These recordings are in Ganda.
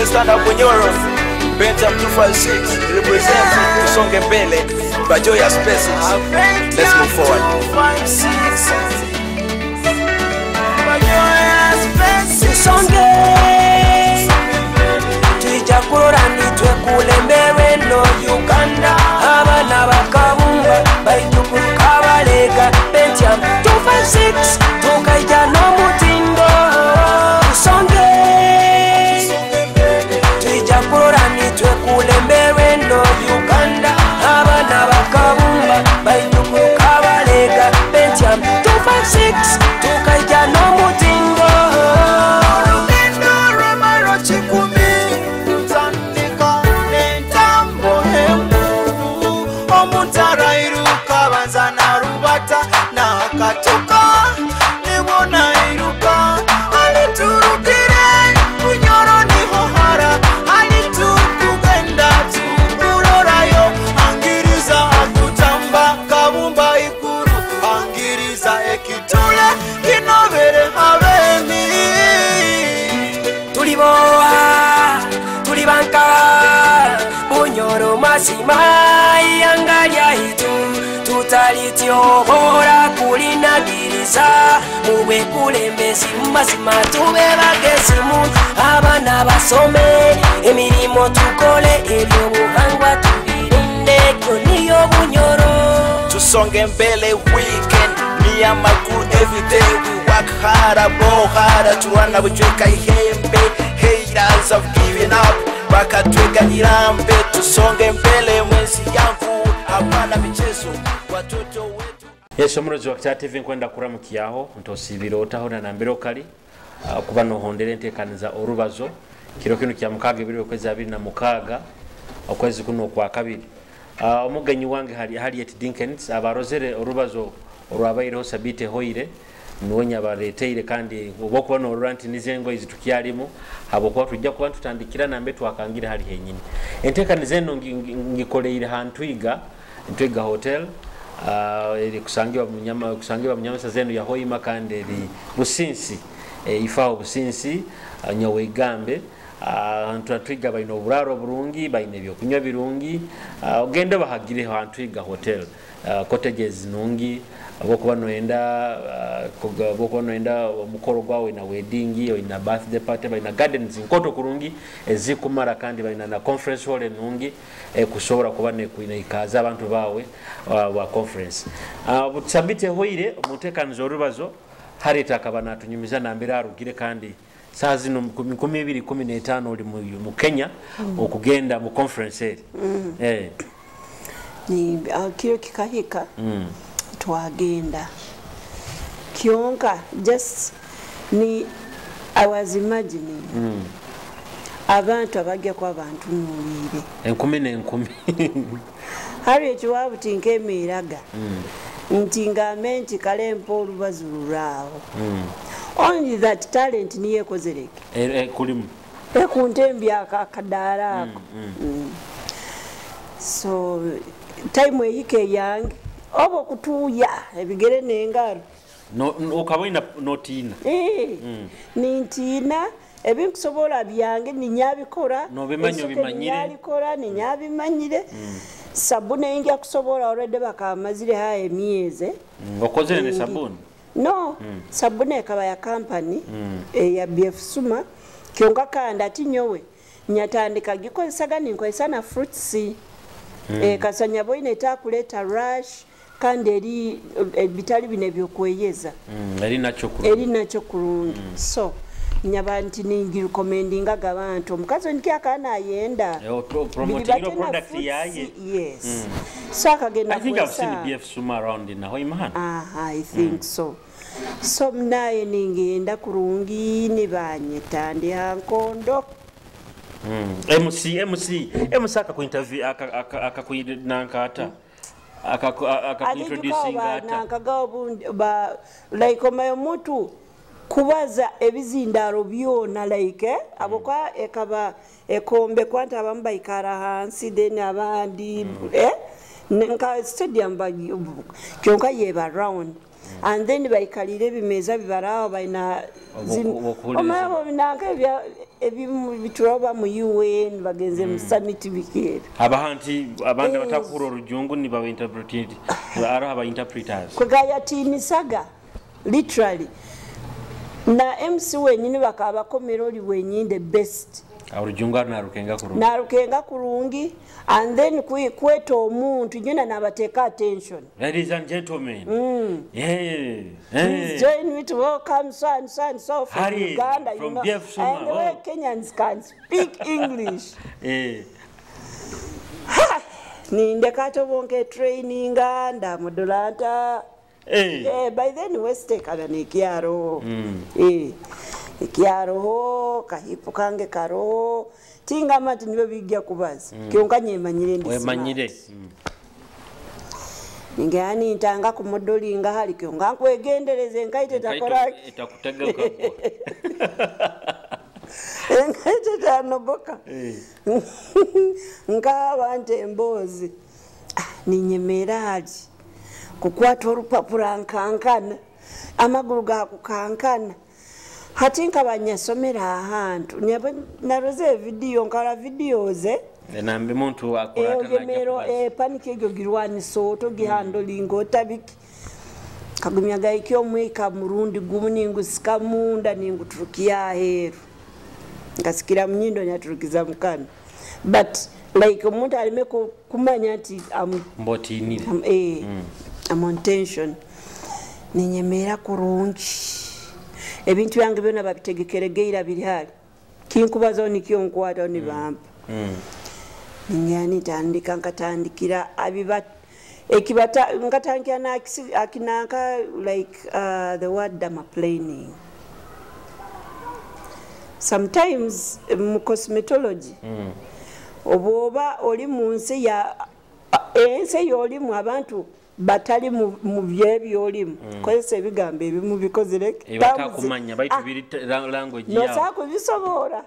Let's stand up Rw'omunyorokati. Bentham 256 represents Tusonge Mbele by Joyous Spaces. Let's move forward. Tusonge tuijakurora nitwe kulembewe no Uganda abana bakabumba baitukuruka balega Bentham 256 tukaija no mutindo Tusonge tuijakurora nitwe kulembewe no Uganda abana bakabumba baitukuruka balega Bentham 256 tukaija no mutindo Katoka nibona iruka aliturukire kunyoro niho hara alitukugenda tukurorayo angiriza akutamba kabumba ikuru angiriza ekitule kinobere habeni tuliboa tulibanka bunyoro masima yangalya hitu tutalityohora kulinagiriza mube kulembesi mazima tube bagesimu abana basome emirimo tukole ebyobuhangwa tubirinde niyo bunyoro Tusonge Mbele weekend. Me and my crew every day we work harder, blow harder to run up with ihembe. Haters have given up. Bakatweka nirambe. Tusonge Mbele mwezi yangu abana michezo watoto wetu. Yesu murozi wa Kitara TV nkwenda kuramukiyaho ntosibiro otahona na mbero kali kuba no hondere ntekaniza Orubazo kiro kinu kya mukaga biri okwezi 26 okwezi kuno kwa kabiri omugenyi wange Harriet Dinkins abarozere Orubazo orwabairo sabite hoire nuonya bareteire kandi obokuba no ranti nizengo izitukyalimo abokwa tujja kuba tutandikira nambe twakangira hali henyini entekanize no ngikoleire hantwiga Ntwiga Hotel eri kusangiwa munyama zenu ya Hoima kandi eri Businsi ifao Businsi nyowe igambe Ntwiga baino buraro burungi baine byo kunywa birungi ogende bahagire Ntwiga Hotel cottages nungi abokuba noenda mukoro gwawe na wedding ina birthday party baina gardens nkoto kurungi ezikumara kandi baina na conference hall nungi kushobora kuba ne kuina ikaza abantu bawe wa conference butsambite hoire umutekanizo Orubazo Harriet akabana tunyumiza nambira arugire kandi saa zino 2015 oli mu Kenya okugenda mu conference ni kiro kikahika twagenda kionka just ni I was imagining abantu abajja kwa abantu nulire enkumi Harriet wabuti nkemiraga ntingamente kalempo Orubazo lurawo only that talent niye kozereke kulimu ekuntembi akadala ako so time eyike yange obo kutuya ebigere nengaro no okaboina notina nintina ebinkusobola byange ninyabikora no bimanyo bimanyire nikora ninyabimanyire sabune ingia kusobola already bakamazire ha emieze ngokozere ne sabuni no sabune kaba ya company ya BF Suma kyonka kanda tinyowe nyatandika gikozesa ninkozesa na fruits kasanya boine etakuleta rush kandi eri bitali bine byokweyeza eri nacho kurungi so nyabanti ningi recommending abantu mukazo ndiki akana ayenda promoting your product yaye yes so akagenda I think I've seen BF Suma around in Hoima I think so naye ningenda kurungi ni banyetandi hankondo MC aka interview aka nankata aka introducing ata nakagabu ba like omayo mutu kubaza ebizindaro byona like abokwa ekaba ekombe kwanta abamba ikara hansi then abandi nka stadium ba kyonka yeba round and then baikalira ebimeza bibarawo baina omabo binanga ebimu bitulaba mu UN bagenze mu summit bikera abahanti abandi batakura orujungu ni baba interpreted ara aba interpreters kugaya tinisaga literally na MC wenyine bakaba komero oli wenyine the best orujungu narukenga kurungi and then kweto omuntu nyina nabateka attention. Ladies and gentlemen, please join me to welcome so and so and so from Harriet, Uganda, from you know, and the way Kenyans can speak English. Nindekato bonke training anda modulanta. By then Westekala ni kiaro. Kiaro kahipo kange karo tinga mati niwe bigya kubaza kyonkanye manyire ndi manyire ngani ntanga ku modelinga hali kyonga kwegendereze nkaite takora itakutega kako nkaite tanoboka nkabante mbozi ninyemerali kukwata orupapura nkankana amaguru gakukankana hatinka banyasomera ahantu naroze video nkala videos nambe muntu akorata najamero panike gyo girwani soto gihando lingo tabiki kagumya gaikyo mweka murundi gumuningu sikamunda ningu turukia heru ngasikira mnyindo nyaturukiza mukana but like umuntu alime kumanya ati mboti inire I'm on tension ninyemera kurungi ebintu yange byona babitegekeregeira biri hali kinkubazo nikyo nkwata ni bampa ngani tandika nkatandikira abiba ekibata ngatankia na akinanka like the word dermaplaning sometimes cosmetology oboba oli munsi ya ense yoli mu abantu batali mu byebyo olimu kozesa ebigambo ebimu bikozereke batakumanya baitu biri language yao no sako bisobora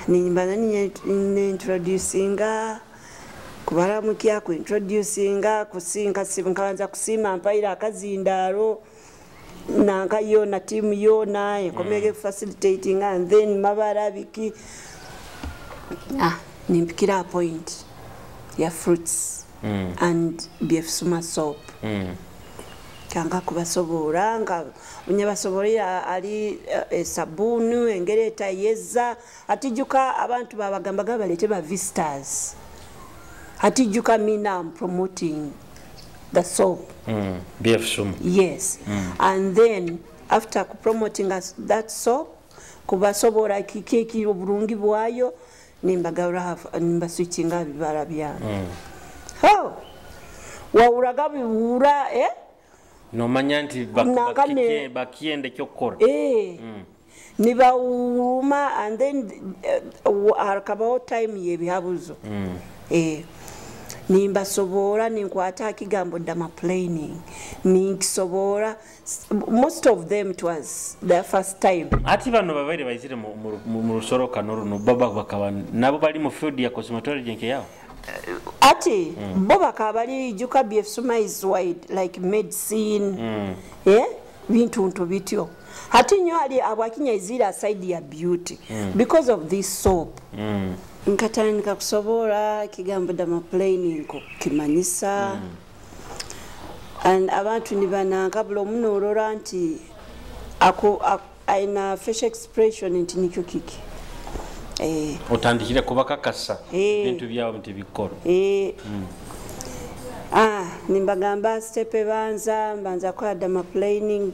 nimbaza ni introducinga kubara mukia ku introducinga kusinga sibanza kusima mpaira akazindaro nanka yona team yona enkomege facilitating and then mabara biki nimpikira point ya fruits and BF Suma soap kanga kubasobora nga unyabasoborera ali sabunu engereta yeza atijuka abantu babagambaga balete ba visitors atijuka mina I'm promoting the soap BF Suma yes and then after promoting that soap kubasobora kikeki oburungi bwayo nimbagara nimba switchinga bibara bya wauraga biura no manyanti bakiende kyokora niba uma and then arkabao time yebihabuzo nimba sobora ninkwata akigambo dermaplaning ninkisobora most of them it was their first time ati bano babere bayizire mu rusoroka no baba bakaba nabo bali mu field ya cosmetology nke yao ati boba kabali juka BF Suma is wide like medicine bintu bityo hati nyo ali abwakinya izira side ya beauty because of this soap nkatandika kusobora kigambo dermaplaning ko Kumanyisa and abantu nibana kablo munorora nti aina facial expression nti nikyo kiki utandikire kubaka kasa bintu byabo bitibikora nimbagamba step banza kwa dermaplaning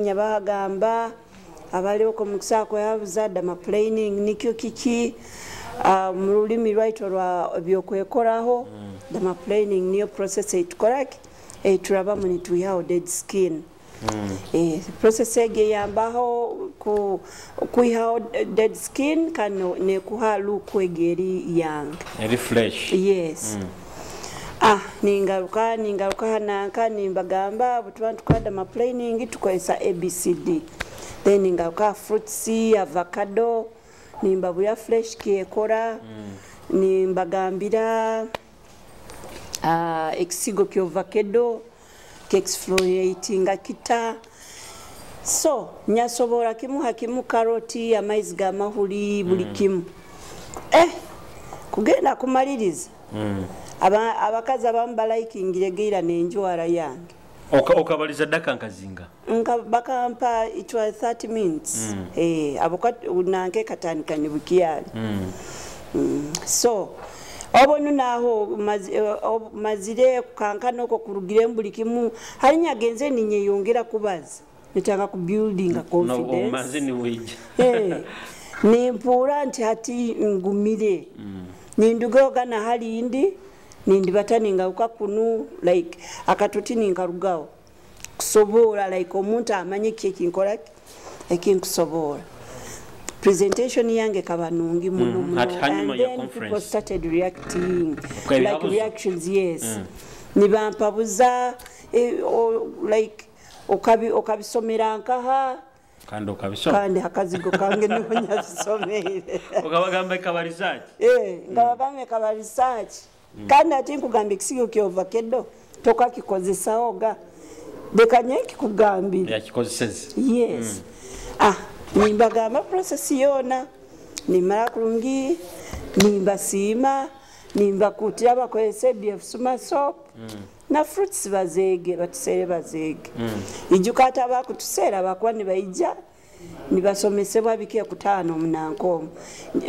nyabagamba abali ko mukusako yabuza dermaplaning nikyo kiki mu rulimi lwaito lwa byokwekoraho dermaplaning niyo process itukora turaba mu nitu yawo dead skin process ege yambaho kuiha dead skin kano ne kuha look egeri young refresh yes ningaruka nanka nimbagamba butubantu kwa dermaplaning tukoesa ABCD then ningaruka fruits avocado nimbabuya fresh kekora nimbagambira ekisigo ky'ovacado kexfoliatinga kita so nyasobola kimu hakimu karoti amaizi gamahuli buli kimu kugenda kumaliriza abakazi abamu balayikingire geira n'enjwala yange okabaliza ddaka nkazinga nga bakampa it was 30 minutes nanke katandika ne bukiyali so obonu naho mazire kukankana okwo kurugire buli kimu halinya genze ninye yongera kubaza nitanga ku building confidence Omuzini wije nimpura nti hati ngumire nindugoga na hali indi nindibataninga ukakunu like akatuti ninkarugawo kusobola like omuntu amanye kinkola ekinkusobola presentation yange kabanungi muno and then people started reacting like reactions yes nibampabuza like okabisomera nkaha kandi akazigo kange niho nyabisomere okabagamba kabalisachi ngabagamba kabalisachi kandi ati nkugamba ekisigo ky'ovacado tokakikozesaoga dekanye kikugambira yakikozeseze yes nimbagamba process yona nimara kurungi nimbasiima nimbakutira bakozesa ebyefusuma soap na fruits bazege batusere bazege ijukata bakutusera bakwa nibaija nibasomesebwa bike kutano munanko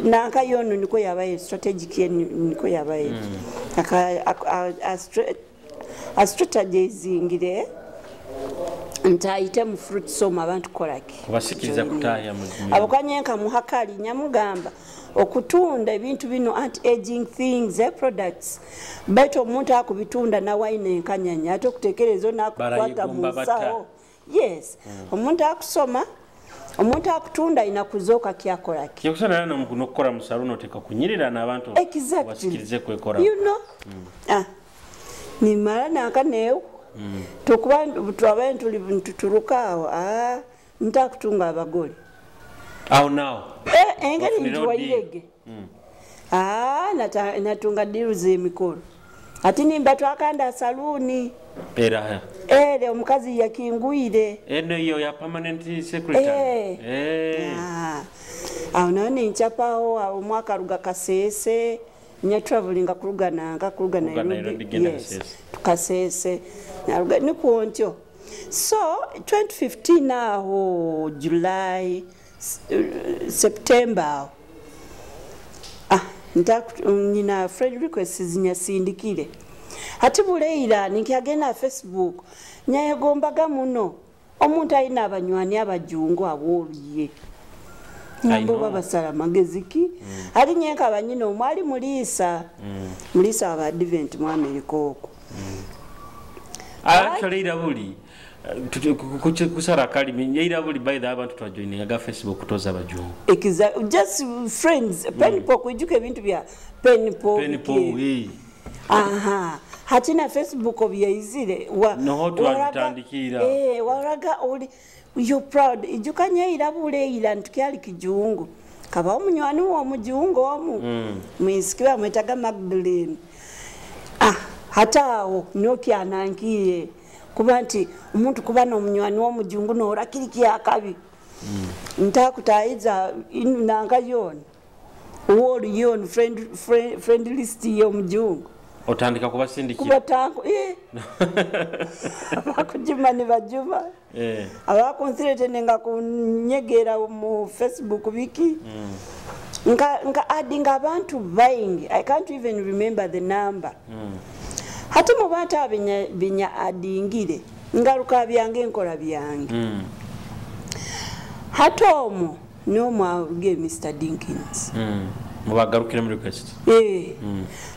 nanka yono niko yabaye strategic niko yabaye a strategizingire ntaite mu fruit soma abantu kolaki basikiriza kutaya mu abakanyenka muhakali nyamugamba okutunda ebintu bino anti-aging things products beto omuntu akubitunda na wine enkanyanya ate okutekerezo nakukwata mu nsawo yes omuntu akusoma omuntu akutunda inakuzoka kyakolaki kyokusana n'okukora mu salon oteka kunyirira n'abantu basikirize kwekora you know nimara nankaneewo tokuba twabantu tuturukawo ntakutunga abagole awo nawo engeri ntiwayirege natunga diru z'emikolo ati nimba twakanda saluni era omukazi yakingwire eno yo ya permanent secretary awo nayo nencapawo omwaka ruga kasese nya traveling kuruga Nairobi yes tukasese naruga nikuontyo so 2015 aho July September nina friend requests zinyasindikire hati buleira nikyagenda Facebook nyayegombaga muno omuntu ayina abanywani abajungu aboluye Nambo baba sala mageziki ali nyenka abanyino omwali mulisa aba advent mu America oko actually irabuli kusara kali irabuli by the abantu twajoininga ga Facebook kutoza abajungu just friends penpo kujuke bintu bya penpo hatina Facebook obyaizire watandikira waraga oli you're proud ijukanye irabule ila ntukyali kijungu kaba omunywani wo mujungu omu mwisikiwa mwetaga Magdalene hatawo nokyanankiye kuba nti omuntu kuba n'omunywani wo mujungu nora kiriki akabi ntakutayiza nanga yona woli yon friend list yo mujungu otandika kubasindikira kubatango bakujimani bajuma abakonsirete nenga kunyegera mu Facebook biki nga adding abantu buying I can't even remember the number hati mu bantu binya addingire ngaruka byange enkola byange hatomo no mwaruge Mr Dinkins mubagarukire mu request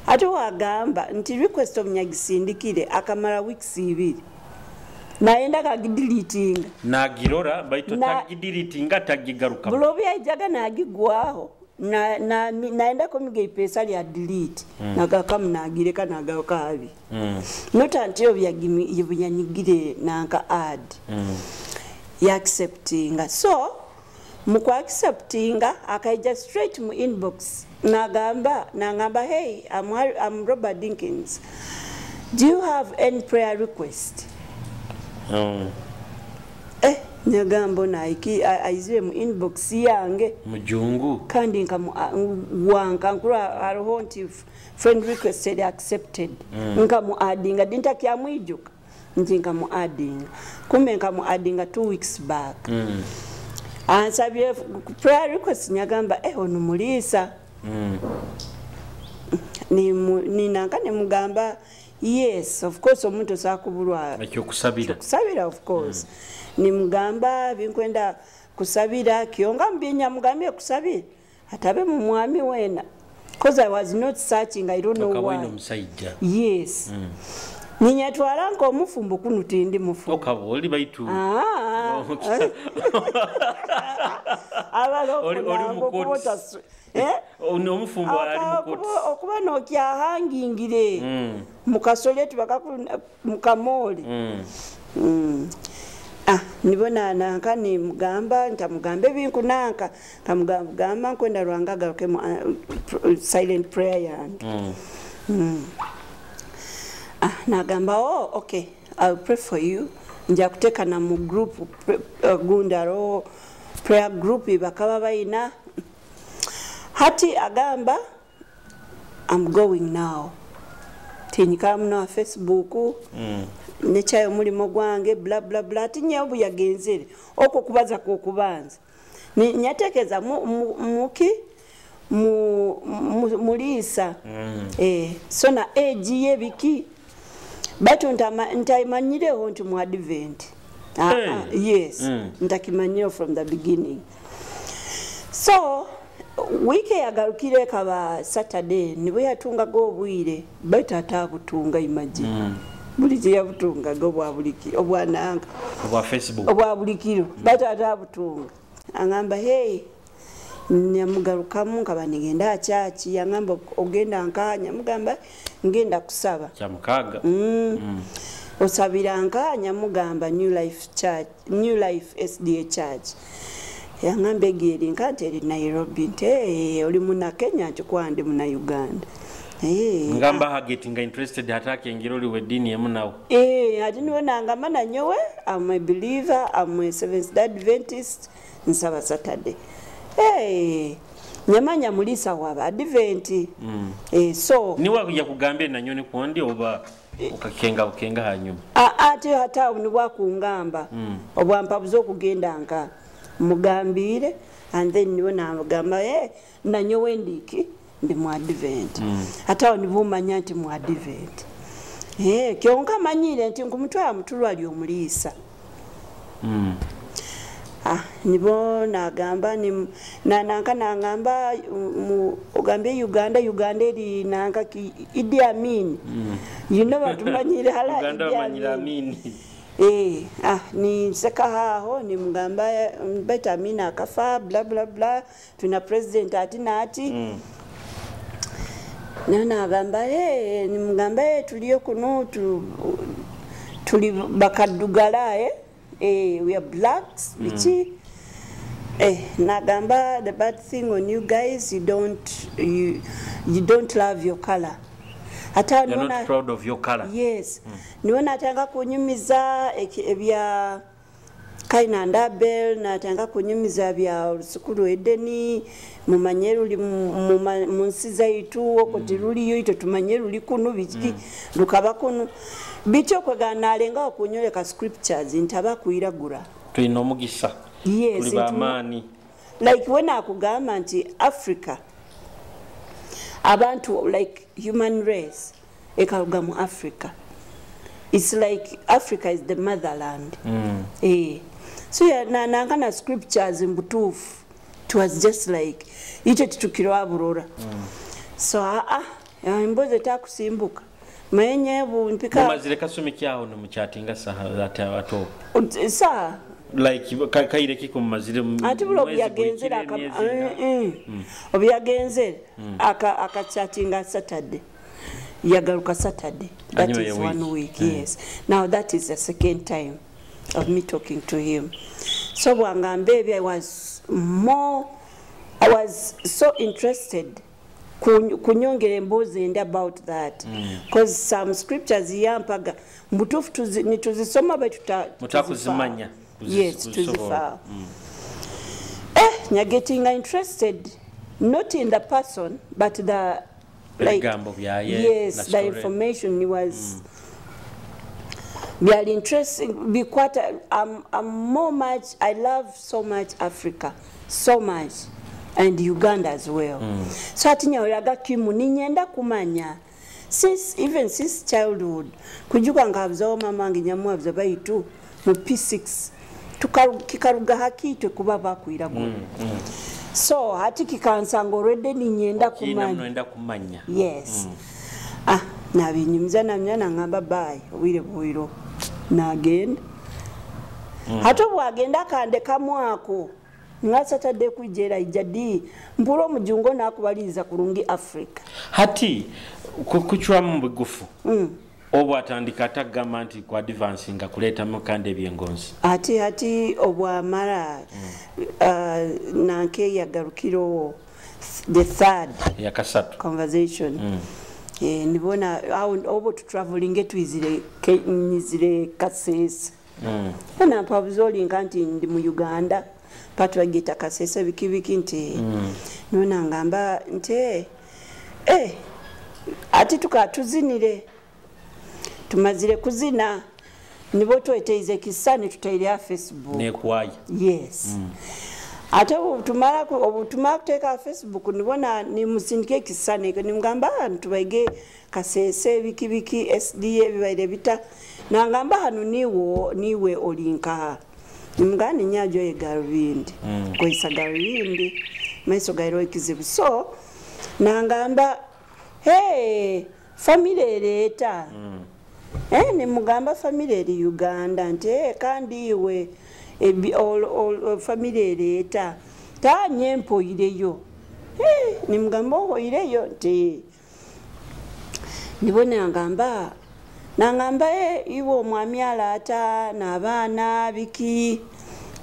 ate wagamba nti request omnyagisindikire akamara weeks 2 naenda kagideleting nagirora baito tagideleting atagigaruka bulobi ajaga nagigwaho naenda komige pesa lya delete nagakam nagireka nagaka abi notantiyo byagimi yibunyanyigire nanka add ya accepting so muku accepting akaija straight mu inbox nagamba hey I'm Robert Dinkins do you have any prayer request? Nyagambo naiki aizire mu inbox yange mujungu kandi nkamuwanka nkura aroho nti friend requested accepted nkamu addinga dintakia mwijuka nti nkamu addinga kumbe nkamu addinga 2 weeks back ansabye prayer request nyagamba ono mulisa ni nankane mugamba yes of course omuntu sakubulwa ekyo kusabira of course ni mugamba binkwenda kusabira kionga mbinya mugambye kusabira atabe mu mwami wena because I was not searching, I don't know why. Yes. Ninyatwala nko mufumbo kunu tindi mufumbo. Okaboli baitu. Abalo kubota ono mufumbo ali mukoti. Okuba no kya hangingire. Mukasoletu bakaku mukamoli. Nibona nanka ni mugamba ntamugambe binkunanka kamugamba nkwenda rwangaga ke silent prayer yange. Nagamba okay, I'll pray for you. Nja kuteka na mu group gundaro prayer group bakaba bayina hati agamba I'm going now. Tinyika mna Facebook nechayo mulimo gwange bla bla bla tinyebu yagenzere oko kubaza ko kubanza nyatekeza muki mulisa so na age ye biki batu ntaimanyire hontu mu advent yes ntakimanyire from the beginning so wiki yagarukire kaba Saturday nibo yatunga go bwire batata butunga imagine bulije yabutunga go bwabuliki obwananga obwa Facebook obwabulikiro batata butunga angamba hey nyamugarukamu nkaba nigenda chachi yangamba ogenda nkanya mugamba ngenda kusaba kyamukaga osabira nkanya mugamba New Life Church New Life SDA Church yangambe giri nkateri Nairobi nte oli muna Kenya chikwande muna Uganda ngamba hagetinga interested hataki ngiro liwe dini yemu nawo ati niwona ngamba na nyowe I'm a believer, I'm a Seventh-day Adventist nsaba Saturday nyamanya mulisa waba Advent so niwa kuja kugambe na nyoni kuondi oba ukakenga hanyuma ati hata unibwa kungamba obwa mpabuzo kugenda nka mugambire and then niwona ngamba na nyowe ndiki ndi mu Advent hata onibumanya nti mu Advent kyonka manyire nti nkumutwa mutulwa lyo mulisa nibo nagamba ni nanka nangamba ogambe Uganda eri nanka Idi Amin you know batumanyire hala Uganda Amin ni seka haho ni mugamba beta Amin akafa bla bla bla tuna president ati nana agamba ni mugamba tuliyo kuno tuli bakadugala we are blacks bichi nagamba the bad thing on you guys you don't love your color hata you're not proud of your color yes niona atanga kunyumiza ebya kaina ndabel na atanga kunyumiza bya sukuru edeni mumanyeru li munsiza itu okoti ruli yo ito tumanyeru likunu biki lukaba kunu bicho kwegana alenga okunyoleka scriptures ntaba kuiragura tuino mugisa yes amani like when akugamba nti Africa abantu like human race ekaruga mu Africa it's like Africa is the motherland so na scriptures mbutufu it was just like ite tutukiro aburora so imboze takusimbuka mayenyebu mpika mazire kasumi kyaho no muchatinga saha ati abato sa like kaire kiko mazire ati bulo byagenzera obyagenze aka chatinga Saturday yagaruka Saturday that is 1 week yes now that is the second time of me talking to him so wangambe I was so interested kunyongera emboozi endi about that because some scriptures yampaga mbutuufu nituzisoma mutakuzimanya yes tuzifaawo you're getting interested not in the person but the yes the information was very interesting because I'm more much I love so much Africa so much and Uganda as well so atinya olaga kimu ninyenda kumanya since childhood kujuka ngabzo mama nginyamwa bzo bayitu mu P6 tukikaruga hakitwe kuba bakwira go so hati kikansanga already ninyenda kumanya yes nabinyumza namyana ngamba bye obwire bwiro nagenda hato bwagenda kande kamwako nga Saturday kujera ijadi mpulo mujungo nakubaliza kurungi Africa hati kuchwa mbigufu obwatandika atagamba nti ku advancing kuleta mukande byengonzi hati obwamara nanke yagarukiro the third yakasatu conversation nibona obo to traveling twizire Kasese na pabuzoli nkanti ndi mu Uganda patu bagita Kasese bikibiki nti nona ngamba nti ati tukatuzinire tumazire kuzina nibo tweteize kisani tutaire Facebook nekwaye yes ate obutumala kuteka Facebook nibona ni musindike kisani nimgamba ntubaige Kasese bikibiki SDA bibaire bita nangamba hanu niwe olinka nimgani nyajo egarubindi kwesa garubindi maiso gairo ikizibu so nangamba family leta ni mugamba family Uganda nte kandi iwe family leta ta nyempo ileyo ni mugamba ho ileyo nte nibona nangamba iwo mwami alata nabana biki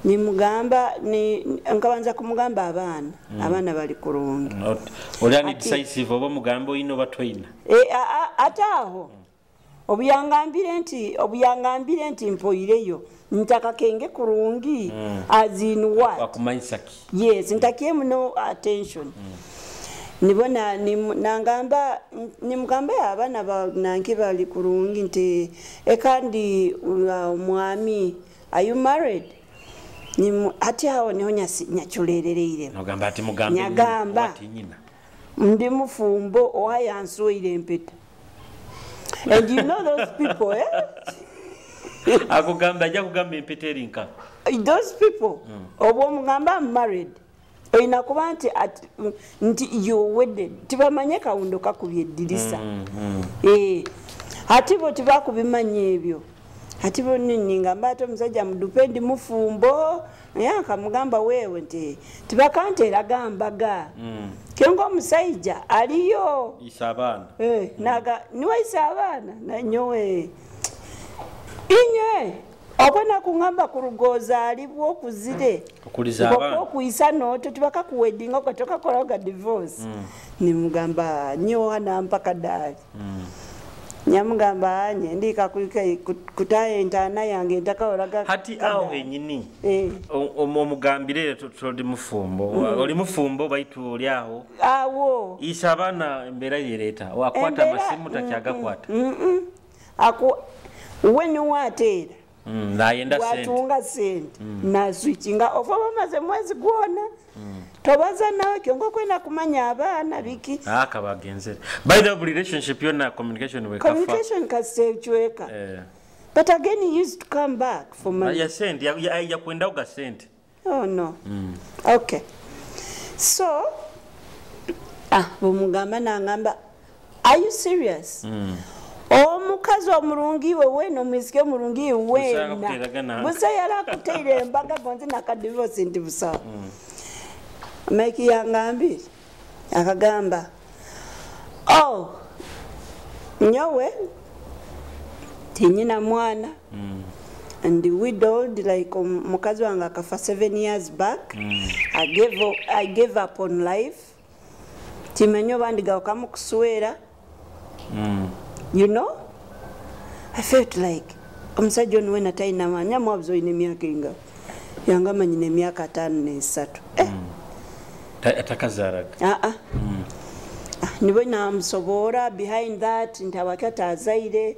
ni mugamba ni nkabanza kumugamba abana bali kurungi olani decisive obo mugambo ino batwina ataho obuyangambire nti mpoireyo ntaka kenge kurungi as in what Kumanyisa ki yes ntakie no attention nibona nangamba nimugamba abana nanke bali kurungi nti ekandi mwami are you married ati hao niho nyachulerereire nogamba ati mugambe ati nyina ndi mufumbo ohayansoire empeta and you know those people akugamba ajja kugamba empeta erinka those people obwo mugamba married inakuba nti you wedded tibamanye kaundo kakubye dirisa ati bo tibakubimanya ebyo ati bo ningamba ato msajja mudupendi mufumbo yakamugamba wewe nti tibakantera gambaga kengo musajja aliyo isabana naga niwe isabana na nyowe inye obona kungamba kurugoza alibwo kuzire okuliza abana okuisa noto tibaka kuweddinga okatoka kologa divorce nimugamba nyo na mpaka dali nyamugamba anye ndika kutaye ntana yange ntakaolaga hati aho enyini omugambire todi mufumbo oli mufumbo baitu oli aho awo isabana mbera yereta wakwata masimu takyaga kwata when you watera naenda sente watunga sente na switchinga ofa bamaze mwezi gwona tobaza nawe kyongo kwenda kumanya abana biki akabagenzera by the relationship yona communication we communication kasechweka but again he used to come back for money ya sente ya kwenda uga sente oh no okay so bomugamba nangamba are you serious omukazi omurungi we no mwisike omurungi wena busa yala kuteire embaga gonze nakadivorce ndi busa Mike yangambi akagamba nyowe tinyina mwana and widowed like mukazi wange akafa 7 years back I gave up on life timanyo bandiga okamu kuswera. You know, I felt like omusajja ono wena talina maanyi amwabuzi olina emyaka enga yanga manyina emyaka 5 n'esatu atakazaaraga nibo namusobola. Behind that nti abakata azaire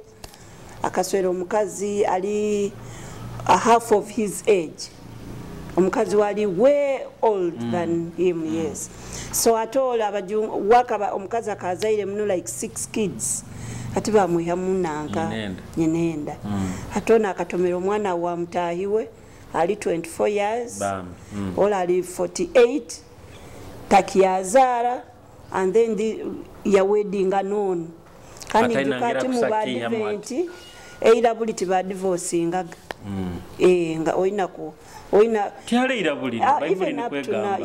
akaswera omukazi ali a half of his age. Omukazi wali way old than him. Yes, so atola abajungu wakaba omukazi akazaire muno like 6 kids ati bamwiha munanka nyenenda atona akatomera omwana wa mutahiwe ali 24 years ola ali 48 takiyazara and then ya wedding anon kandi jukati mu badiventi eira buliti ba divorcing nga oina tialeira buliti Bible ni kwegamba.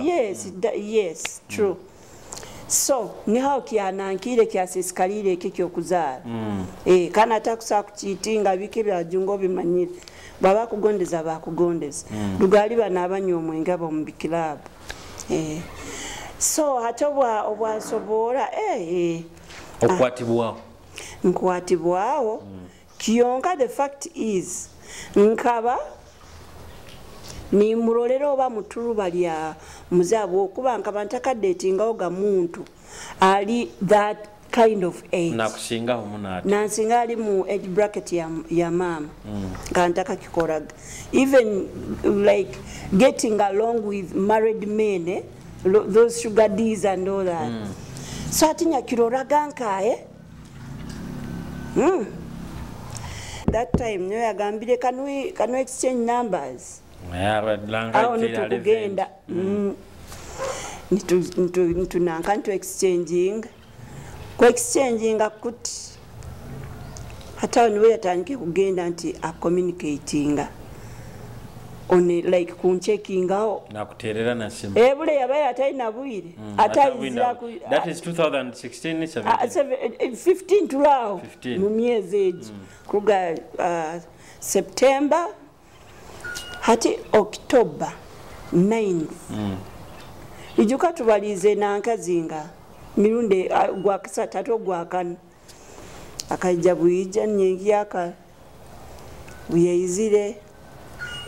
Yes, true. So ni hao kianankire kiasisikalire ekyo kuzaala kana takusa kuchitinga bike byajungo bimanyire baba kugondeza bakugondeza lugali bana abanyo omwenga bo mu club so hatobwa obwasobola okwatibwawo nkwatibwawo kiyonka. The fact is nkaba ni murolero oba mutuluba lya muzabo okuba nkaba ntakaddetingawo ga muntu ali that kind of age nakusinga omunati nansinga ali mu age bracket ya mama kantaka kikoraga even like getting along with married men those sugar daddies and all that so atinya kiroraga nkae that time nyo yagambire can we exchange numbers awo nitukugenda nitunanka ntu exchanging ku exchanging akuti hata niwe yatandike kugenda nti a communicating on like kunchecking out nakuterera na simu bule yabaya atalina bwire atalizira ku that is 2016 15 tulao mu myezi eji kuga September hati October 9 ijuka tubalize nankazinga mirunde gwa kisatato gwa kan akaija buija nyengyaka buyizire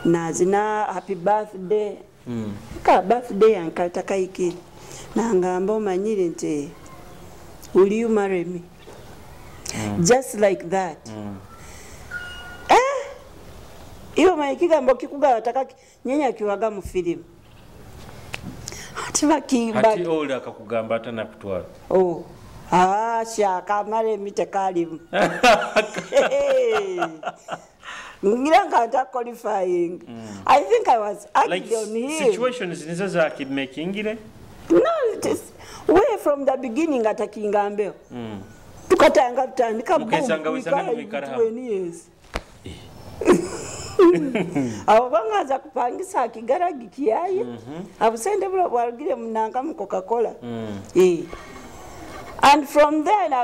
nazina happy birthday ka birthday yankata kaike nangamba omanyire nti will you marry me just like that iyo mayikigambo kikuga ataka nyenya kiwaga mu film hati ole akakugamba atana kutwala shaka mare mitekalimu ngira ngata qualifying I think I was acting like on him situations nizaza kid making ile no it is way from the beginning atakingambeo tukatanga tutandika mukesanga wisanga mwikara hapo abo bangaza kupangisa akigaragi kiyaye abusende bula bwalugire munanga mu Coca-Cola and from there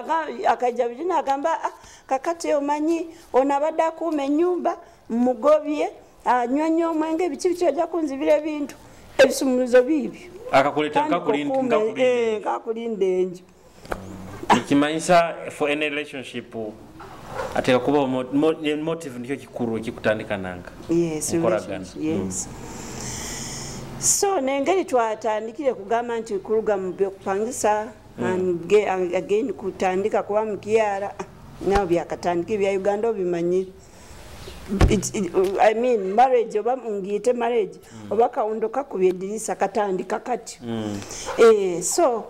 akaja bijina agamba kakati omanyi onabadde akuuma ennyumba mugobye anywanya omwenge biki bikyojja kunzibira ebintu ebisumuluzo bibyo akakuleta kakulinda enju ikimanyisa for any relationship ateka kuba motive ndiyo kikuru kikutandika nanga yes so nengeri twatandikire kugamba nti kuruga mu byokupangisa and again kutandika kuba mukiara now byakatandika bya Uganda obimanyi I mean marriage oba ngiyite marriage oba kaundoka kubyedirisa katandika kati so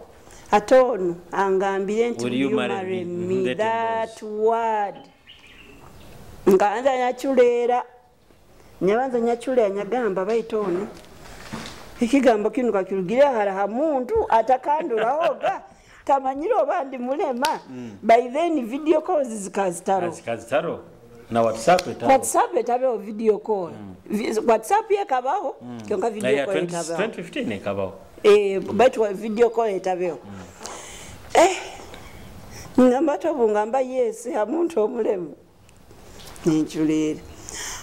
atono angambire nti will you marry me that word nganza nyachulera nyabanza nyachulera nyagamba baitono ikigambo kinu kakirugire hara muntu atakandurahoga tamanyiro bandi mulema by then video calls zikazitaro na WhatsApp etabeho video call WhatsApp yakabaho kyonka video call etabeho 2015 ekabaho but video call etabeho ngamba tobungamba yes hamuntu omulemu ninchulera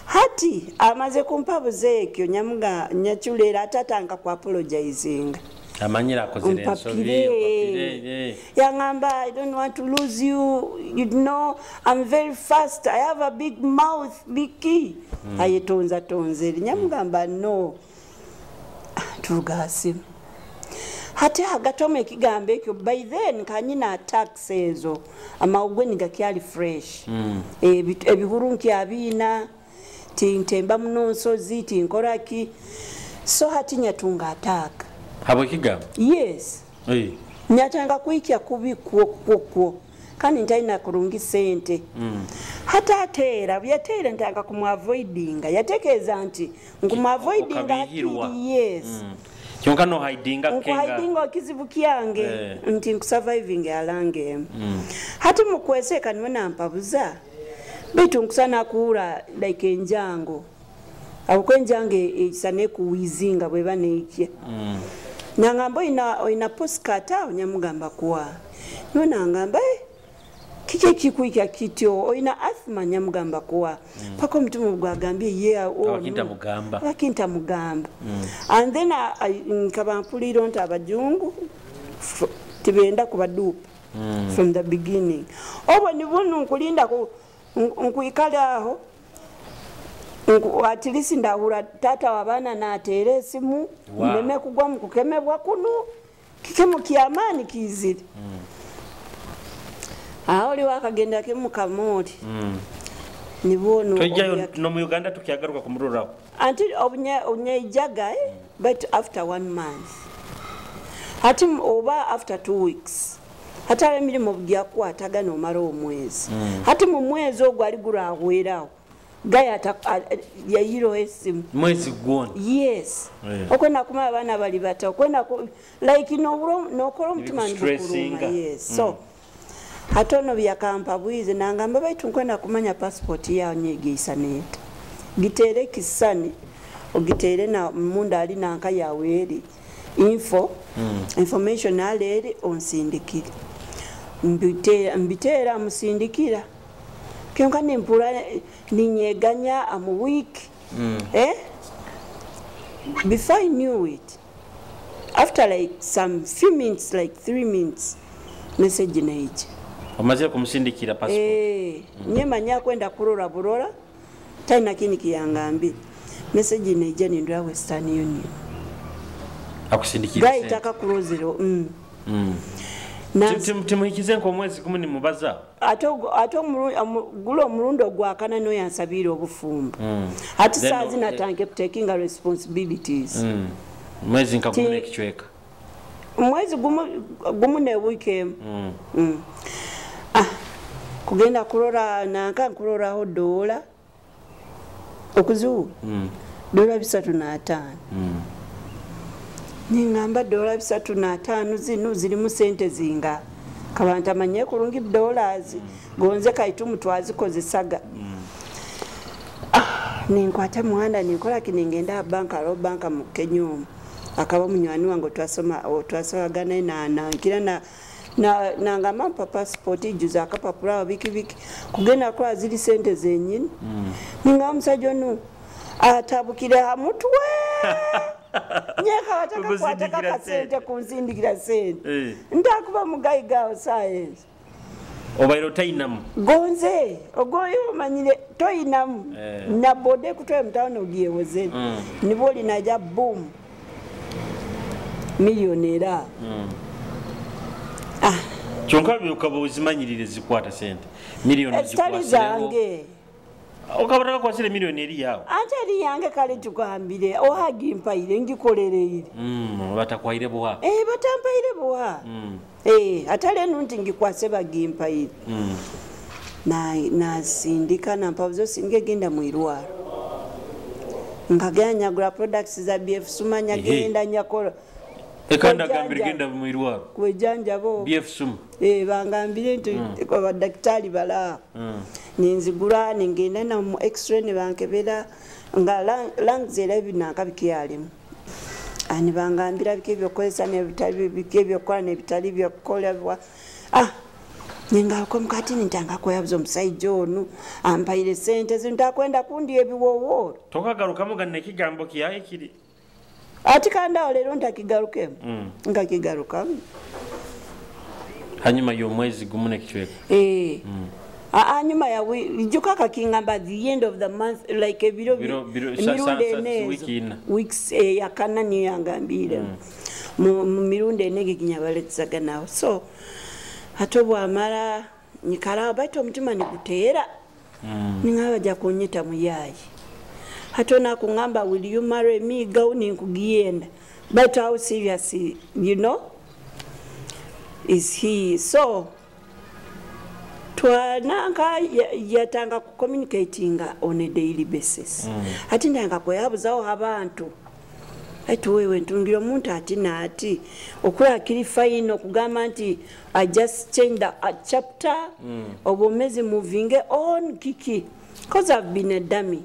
hati amaze kumpabuze ekyo nyamuga nyachulera atatanga ku apologizing amanyira akozere ensobi yangamba I don't want to lose you, you know I'm very fast, I have a big mouth, big key. Ayetonza tonzeri nyamugamba no tugasi hati agatome kigambe ekyo by then kanyina tax ezo amawugwe nigakyali fresh ebihurunki abina tintemba munonsozi tinkoraki so hati nyatunga attack habo kigambo yes nyatanga kuikya kubi kwo kandi ntaina kurungi sente hata atera byatera ntanga kumavoidinga yatekeza nti ngumavoidinga yes kyonka no hidinga kenga hidinga kizibu kyange nti nkusurviving alange hati mukweseka niwona mpabuza bitu nkusana kuura like enjango abukwenjange isane kuwizinga bwe baneikya nangamba ina poskata onyamugamba kwa nona ngamba kike kikuika kityo oina asthma nyamugamba kwa pako mtumu gwagambye wakinta mugamba and then nkabampulira nti abajungu tibenda kubadupa from the beginning obo nibunu nkulinda nkuikala aho at least ndahura tata wabana na atere esimu neme kugwa mukukemebwa kuno kikemu kiamani kiziri aoli wakagenda kemukamori nibono tojayo no mu Uganda tukyagaruka kumururaho until onye jaga but after 1 month hati over after 2 weeks hata emilimo byakwataga no mara omwezi hati mu mwezi ogwo ali gurahweraho gaya ya hero esimu mwezi gwona yes okwenda kuma abana bali bata okwenda like no koro mtumani bukuruma yes so hatono byakampa bwize nangamba baitu nkwenda kumanya passport yawo nyegeisa neta gitere kisane ogitere na munda ali nanka yawe eri information aleri onsindikira mbitera musindikira kyonka nempura ninyeganya am week before I knew it after like some few minutes like 3 minutes message naije amaze kumusindikira passport nyemanya kwenda kurora burora taina kini kiyangambi message naije nindwa Western Union akusindikira gaitaka kurozero timuhikize nko mwezi kumuni mubaza ato gulo murundo gwakana no yansabira obufumbo ati sazi natange taking responsibilities mwezi nkakumune kichweka mwezi gumu ne weekend kugenda kurora nanka kurora ho dola okuzu dola 305 ningamba dola 305 zino ziri mu sente zinga kabanta manye kurungi dollars gonze kaitu mutwazi kozisaga ninkwata muhanda nikola kiningenda banka mu Kenyuma akaba munywani wango twasoma na kila na ngama passport ijuza akapapula biki kugenda kwa ziri sente zenyini ningamusajjo no atabukira mutwe nyeka wataka kwataka kasente kunzindikira sente ndakuba mugayi gawo science obairo tainamu gonze ogoyo manyire toinamu na bode kutwe mtano giyewoze niboli naja boom millionaire chonka byokabo uzimanyirire zikwata sente million zikwata zange okabara kwa sile million eri yawo atari yange kale tukambire ohagimpaire ngikolerere batakwaire boha batampaire boha atale nunti ngikwase bagimpaire na sindika na mpavuzo singegenda muirwaro ngaganya gura products za BF Sumanya genda nyakora ekanda gambire genda muirwaro kwejanja bo BF Sum bangambire nti kwa daktari bala ninzigura ningenda na mu x-ray ne bankebera nga lungs elebi nakabikyalimu ani bangambira bikebyo kwesa ne bitali bikebyo kwa ne bitali byakola ninga ko mkati nitanga koyabzo musaijo onu ampaire sente zintakwenda kundi ebiwowo tokagaruka mugane kigambo kiyaye kiri ati kandawo leero ntakigalukemu nga kigaluka hanyuma y'omwezi gumu nekichweka anyuma jjuka kakingamba the end of the month like weeks yakana niyo yangambire mu mirundi ene gikinyabaletisaga nawe so ate bwamala nyikala baita omutima niguteera ningabajja kunyita muyayi ate nakungamba will you marry me go ninkugiyenda but how serious you know is he so twananga yatanga ku communicating on a daily basis ati ndanga kweyabuzawo abantu ati wewe ntungira omuntu ati naati okuya kiri fine okugamba nti I just changed a chapter of omezi moving on kiki because I've been a dummy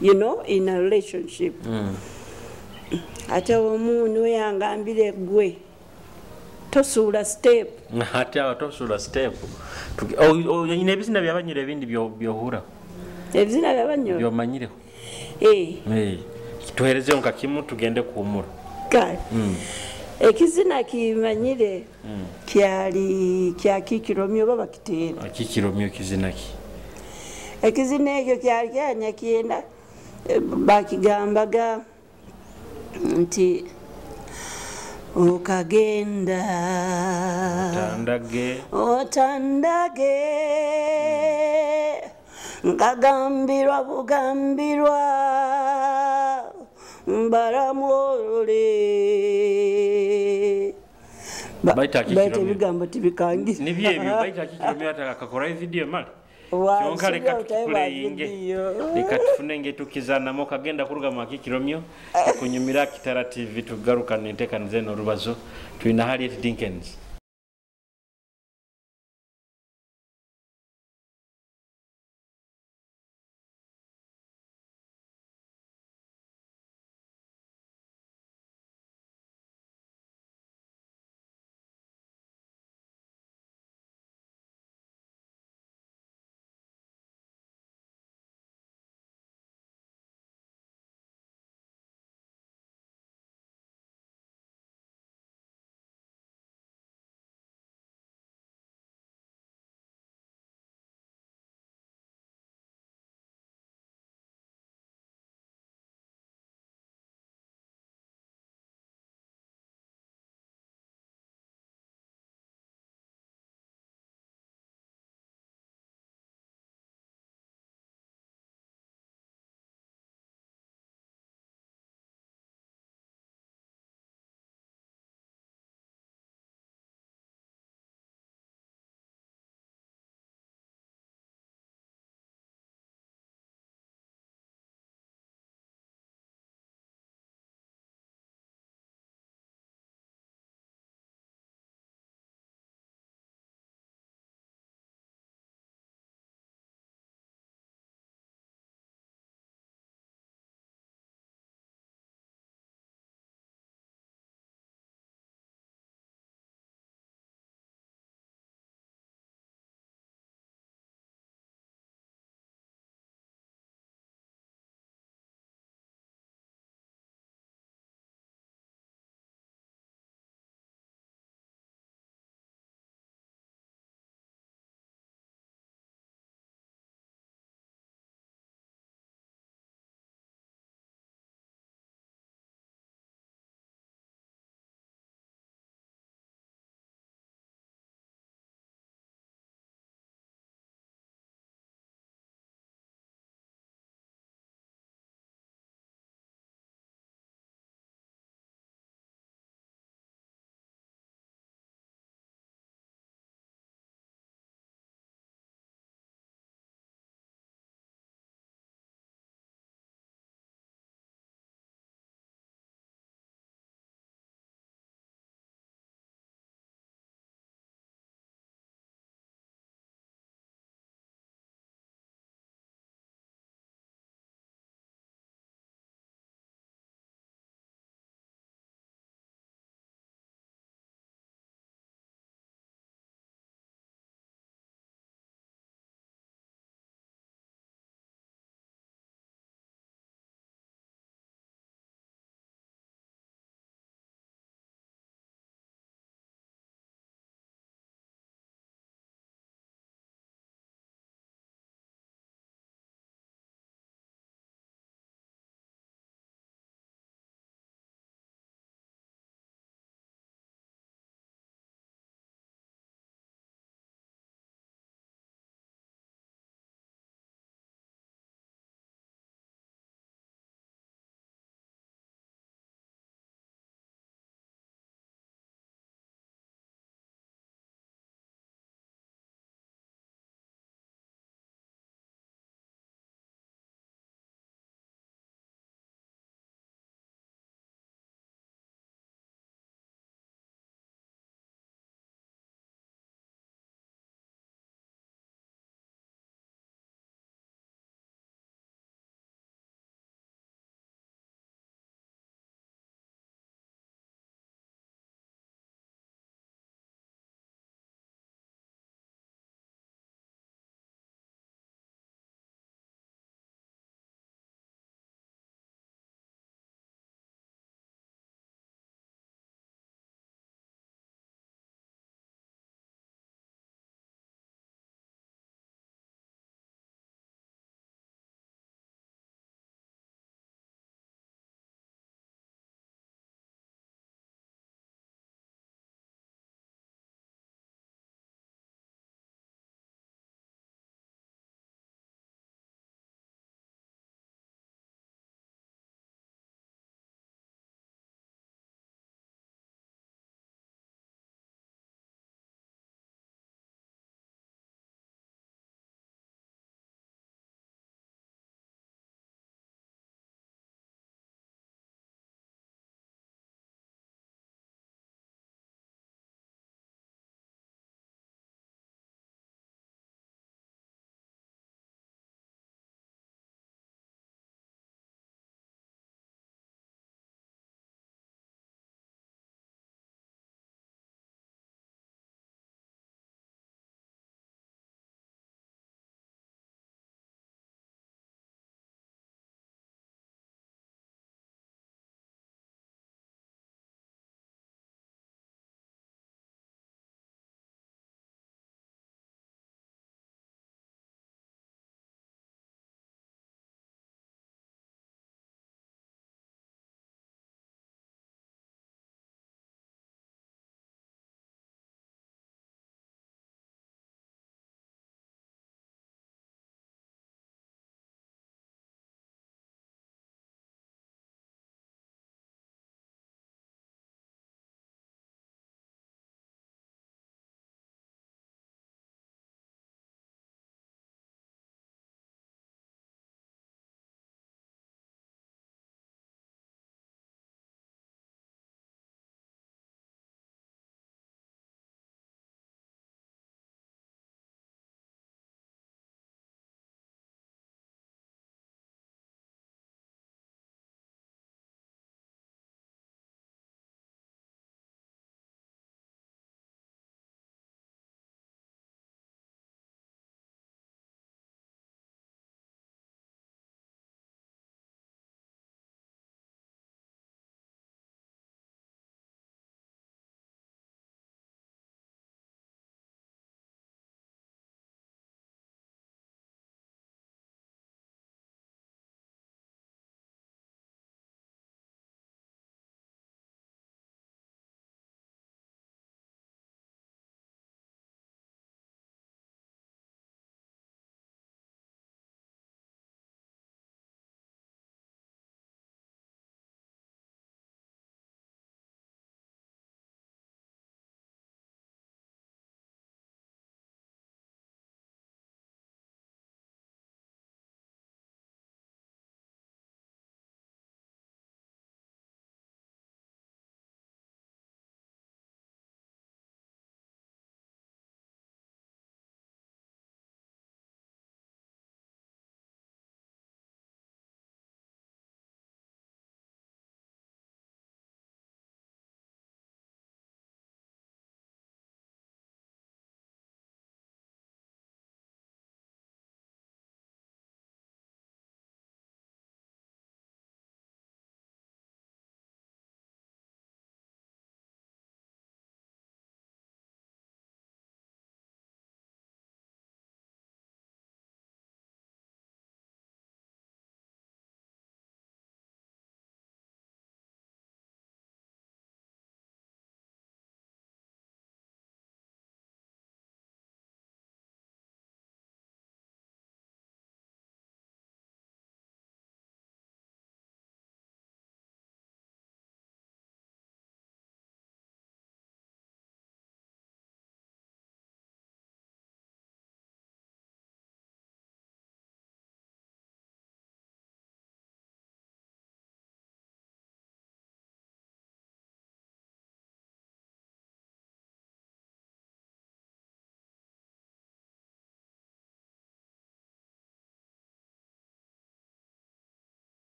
you know in a relationship ati omuntu yangambire gwe tosula step ati tosula step ine ebizina byabanyire ebindi byohura ebizina byabanyire byomanyireho tuhereze nka kimu tugende kuumura kale ekizina kimanyire kyali kya kikiromyo baba kiteera kikiromyo kizina ki ekizina ekyo kyali kyanyakyenda bakigambaga nti okagenda otandage ngagambirwa bugambirwa mbaramwolole baita ebigambo tibikangire nibyebyo baita kikiromyo atakakakora video mali kyonka leka tukulayinge leka tufune ngetukizanamu kagenda kuruga mu kikiromyo kunyumira Kitara TV tugaruka nentekanize n'Orubazo tulina Harriet Dinkins